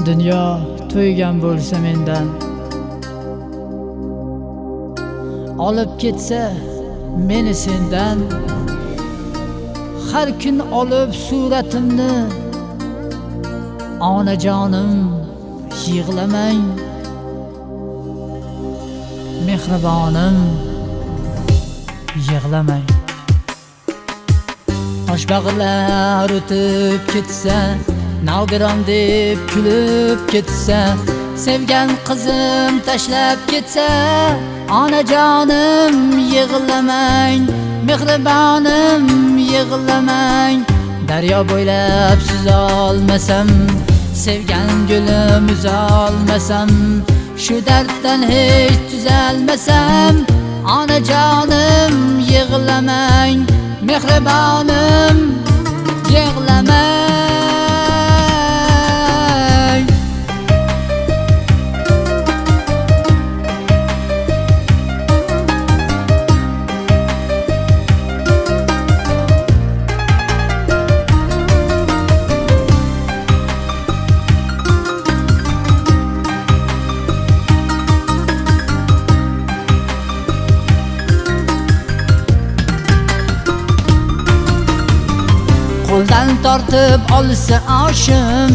Dunyo to'ygan bo'lsa mendan, olib ketsa meni sendan, har kun olib suratimni, onajonim yig'lamang, mehribonim yig'lamang. Toshbag'irlar o'tib ketsa, nogiron deb kulib ketsa, sevgan qizim tashlab ketsa, onajonim yig'lamang, mehribonim yig'lamang. Daryo bo'ylab suzolmasam, sevgan gulim uzolmasam, shu darddan hech tuzalmasam, onajonim yig'lamang, mehribonim yig'lamang. Qo'ldan tortib olsa oshim,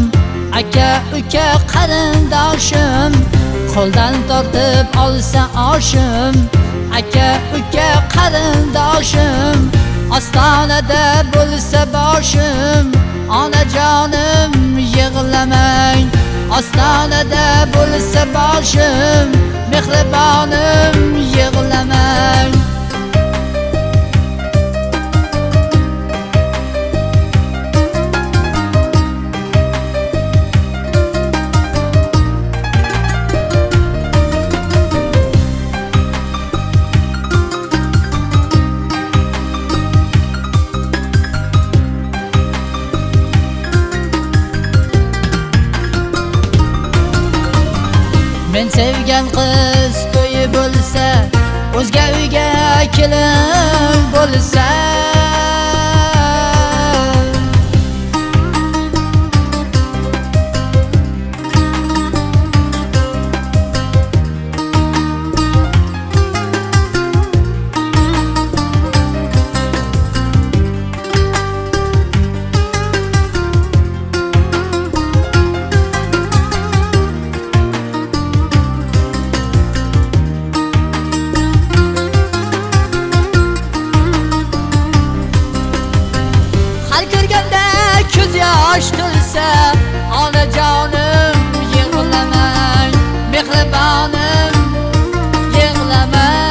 aka uka qarindoshim. Qo'ldan tortib olsa oshim, aka uka qarindoshim. Ostonada bo'lsa boshim, onajonim yig'lamang. Ostonada bo'lsa boshim, mehribonim yig'lamang. Men sevgan qiz to'yi bo'lsa, o'zga uyga kelin bo'lsa, ko'z yosh to'lsa, onajonim yig'lamang, mehribonim yig'lamang.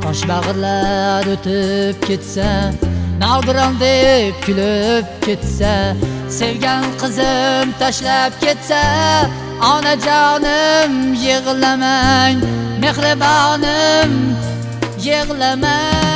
Toshbag'irlar o'tib ketsa, nogiron deb kulib ketsa, sevgan qizim tashlab ketsa, onajonim yig'lamang, mehribonim yig'lamang.